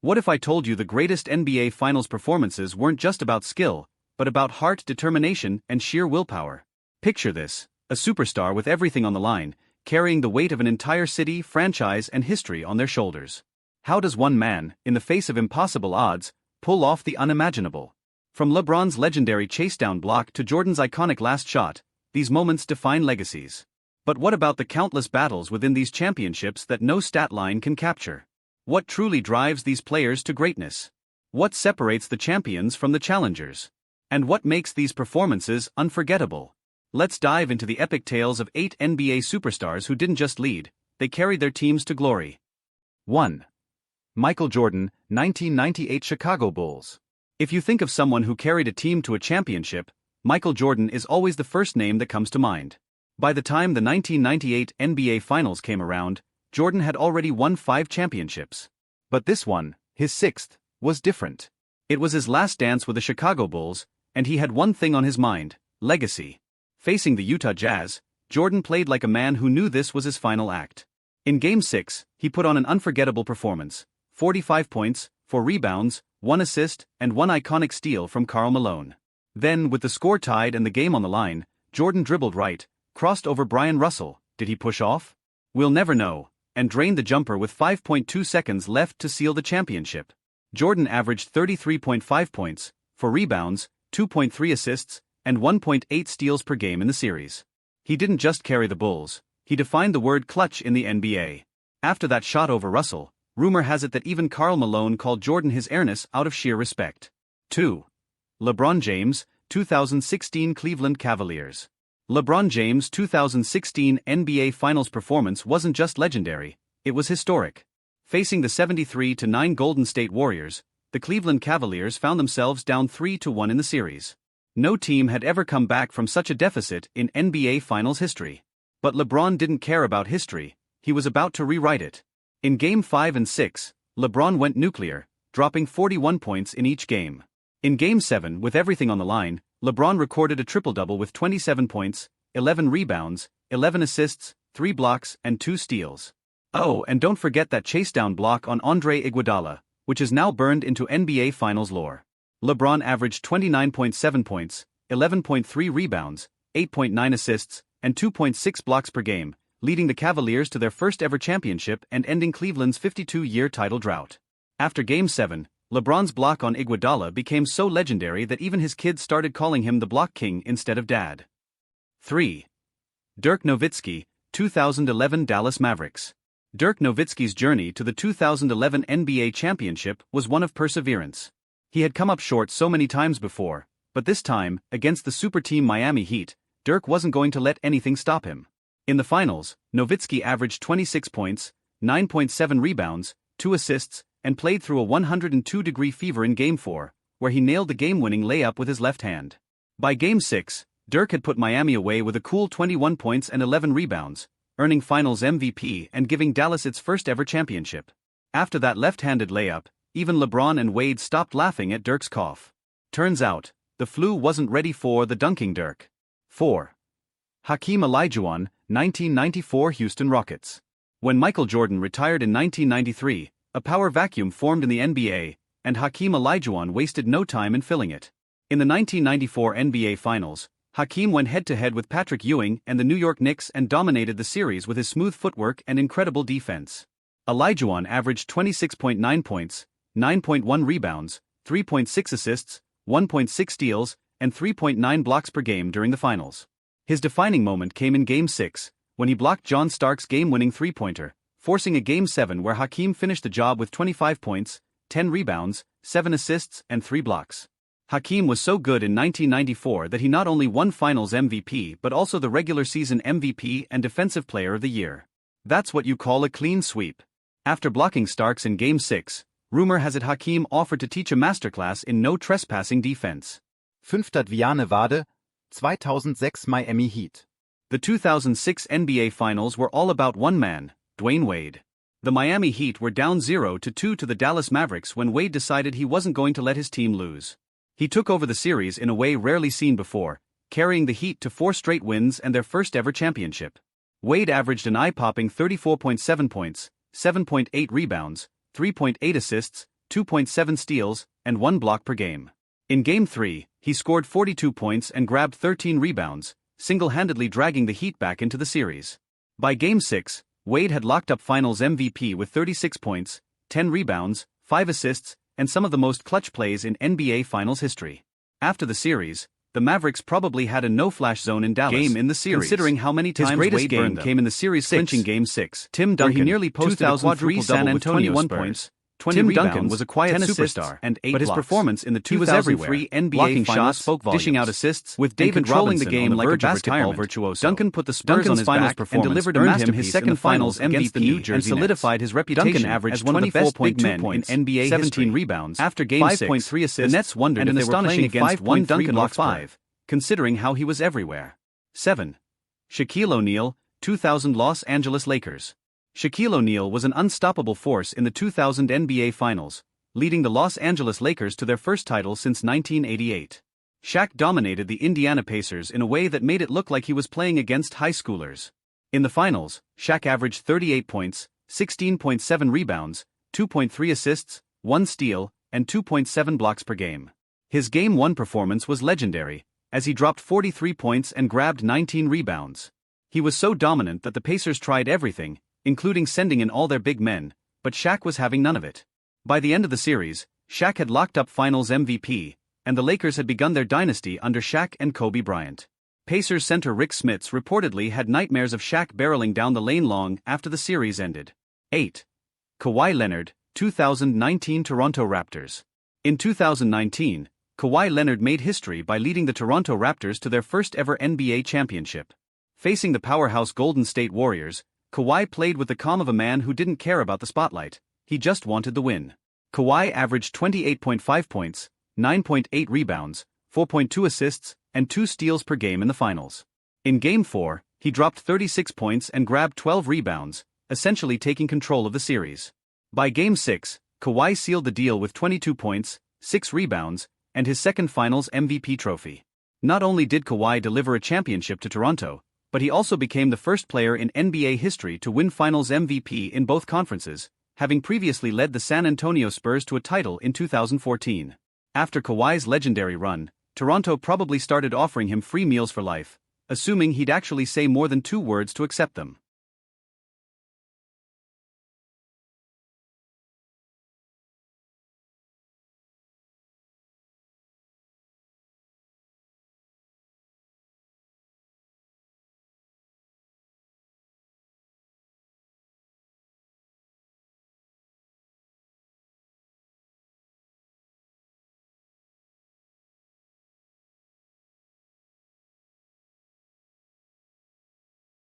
What if I told you the greatest NBA Finals performances weren't just about skill, but about heart, determination, and sheer willpower? Picture this: a superstar with everything on the line, carrying the weight of an entire city, franchise, and history on their shoulders. How does one man, in the face of impossible odds, pull off the unimaginable? From LeBron's legendary chase-down block to Jordan's iconic last shot, these moments define legacies. But what about the countless battles within these championships that no stat line can capture? What truly drives these players to greatness? What separates the champions from the challengers? And what makes these performances unforgettable? Let's dive into the epic tales of 8 NBA superstars who didn't just lead, they carried their teams to glory. 1. Michael Jordan, 1998 Chicago Bulls. If you think of someone who carried a team to a championship, Michael Jordan is always the first name that comes to mind. By the time the 1998 NBA Finals came around, Jordan had already won 5 championships. But this one, his 6th, was different. It was his last dance with the Chicago Bulls, and he had one thing on his mind: legacy. Facing the Utah Jazz, Jordan played like a man who knew this was his final act. In Game 6, he put on an unforgettable performance: 45 points, 4 rebounds, 1 assist, and 1 iconic steal from Karl Malone. Then, with the score tied and the game on the line, Jordan dribbled right, crossed over Brian Russell. Did he push off? We'll never know, and drained the jumper with 5.2 seconds left to seal the championship. Jordan averaged 33.5 points, 4 rebounds, 2.3 assists, and 1.8 steals per game in the series. He didn't just carry the Bulls, he defined the word clutch in the NBA. After that shot over Russell, rumor has it that even Karl Malone called Jordan his airness out of sheer respect. 2. LeBron James, 2016 Cleveland Cavaliers. LeBron James' 2016 NBA Finals performance wasn't just legendary, it was historic. Facing the 73-9 Golden State Warriors, the Cleveland Cavaliers found themselves down 3-1 in the series. No team had ever come back from such a deficit in NBA Finals history. But LeBron didn't care about history, he was about to rewrite it. In Game 5 and 6, LeBron went nuclear, dropping 41 points in each game. In Game 7, with everything on the line, LeBron recorded a triple-double with 27 points, 11 rebounds, 11 assists, 3 blocks, and 2 steals. Oh, and don't forget that chase-down block on Andre Iguodala, which is now burned into NBA Finals lore. LeBron averaged 29.7 points, 11.3 rebounds, 8.9 assists, and 2.6 blocks per game, leading the Cavaliers to their first-ever championship and ending Cleveland's 52-year title drought. After Game 7, LeBron's block on Iguodala became so legendary that even his kids started calling him the Block King instead of Dad. 3. Dirk Nowitzki, 2011 Dallas Mavericks. Dirk Nowitzki's journey to the 2011 NBA championship was one of perseverance. He had come up short so many times before, but this time, against the super team Miami Heat, Dirk wasn't going to let anything stop him. In the finals, Nowitzki averaged 26 points, 9.7 rebounds, 2 assists, and played through a 102-degree fever in Game 4, where he nailed the game-winning layup with his left hand. By Game 6, Dirk had put Miami away with a cool 21 points and 11 rebounds, earning Finals MVP and giving Dallas its first-ever championship. After that left-handed layup, even LeBron and Wade stopped laughing at Dirk's cough. Turns out, the flu wasn't ready for the dunking Dirk. 4. Hakeem Olajuwon, 1994 Houston Rockets. When Michael Jordan retired in 1993, a power vacuum formed in the NBA, and Hakeem Olajuwon wasted no time in filling it. In the 1994 NBA Finals, Hakeem went head-to-head with Patrick Ewing and the New York Knicks and dominated the series with his smooth footwork and incredible defense. Olajuwon averaged 26.9 points, 9.1 rebounds, 3.6 assists, 1.6 steals, and 3.9 blocks per game during the finals. His defining moment came in Game 6, when he blocked John Stark's game-winning three-pointer, forcing a Game 7 where Hakeem finished the job with 25 points, 10 rebounds, 7 assists, and 3 blocks. Hakeem was so good in 1994 that he not only won Finals MVP but also the regular season MVP and Defensive Player of the Year. That's what you call a clean sweep. After blocking Starks in Game 6, rumor has it Hakeem offered to teach a masterclass in no trespassing defense. 5. Viane Wade, 2006 Miami Heat. The 2006 NBA Finals were all about one man, Dwayne Wade. The Miami Heat were down 0-2 to the Dallas Mavericks when Wade decided he wasn't going to let his team lose. He took over the series in a way rarely seen before, carrying the Heat to 4 straight wins and their first-ever championship. Wade averaged an eye-popping 34.7 points, 7.8 rebounds, 3.8 assists, 2.7 steals, and 1 block per game. In Game 3, he scored 42 points and grabbed 13 rebounds, single-handedly dragging the Heat back into the series. By Game 6, Wade had locked up Finals MVP with 36 points, 10 rebounds, 5 assists, and some of the most clutch plays in NBA Finals history. After the series, the Mavericks probably had a no-flash zone in Dallas game in the series, considering how many times his greatest Wade game burned them. Came in the series clinching Game 6. Tim Duncan, where he nearly posted a quadruple San double with Antonio 21 Spurs. points. 20 Tim rebounds, Duncan was a quiet ten superstar, assists, and 8 but his blocks. performance in the He was 2003 NBA blocking Finals shots, spoke volumes. dishing out assists, with David controlling Robinson the game on the like a verge of basketball retirement. virtuoso. Duncan put the Spurs Duncan's on his finals back and performance delivered a earned him masterpiece his in second the finals finals against the New Jersey and solidified Nets. his reputation Duncan averaged as one of the 24.2 points in NBA 17 history. rebounds. After Game 6, 5.3 assists, the Nets wondered and if an they were playing astonishing against one 5.3 Duncan blocks block per. 5, considering how he was everywhere. 7. Shaquille O'Neal, 2000 Los Angeles Lakers. Shaquille O'Neal was an unstoppable force in the 2000 NBA Finals, leading the Los Angeles Lakers to their first title since 1988. Shaq dominated the Indiana Pacers in a way that made it look like he was playing against high schoolers. In the finals, Shaq averaged 38 points, 16.7 rebounds, 2.3 assists, 1 steal, and 2.7 blocks per game. His Game 1 performance was legendary, as he dropped 43 points and grabbed 19 rebounds. He was so dominant that the Pacers tried everything, including sending in all their big men, but Shaq was having none of it. By the end of the series, Shaq had locked up Finals MVP, and the Lakers had begun their dynasty under Shaq and Kobe Bryant. Pacers center Rick Smits reportedly had nightmares of Shaq barreling down the lane long after the series ended. 8. Kawhi Leonard, 2019 Toronto Raptors. In 2019, Kawhi Leonard made history by leading the Toronto Raptors to their first ever NBA championship. Facing the powerhouse Golden State Warriors, Kawhi played with the calm of a man who didn't care about the spotlight. He just wanted the win. Kawhi averaged 28.5 points, 9.8 rebounds, 4.2 assists, and 2 steals per game in the finals. In Game 4, he dropped 36 points and grabbed 12 rebounds, essentially taking control of the series. By Game 6, Kawhi sealed the deal with 22 points, 6 rebounds, and his second Finals MVP trophy. Not only did Kawhi deliver a championship to Toronto, but he also became the first player in NBA history to win Finals MVP in both conferences, having previously led the San Antonio Spurs to a title in 2014. After Kawhi's legendary run, Toronto probably started offering him free meals for life, assuming he'd actually say more than 2 words to accept them.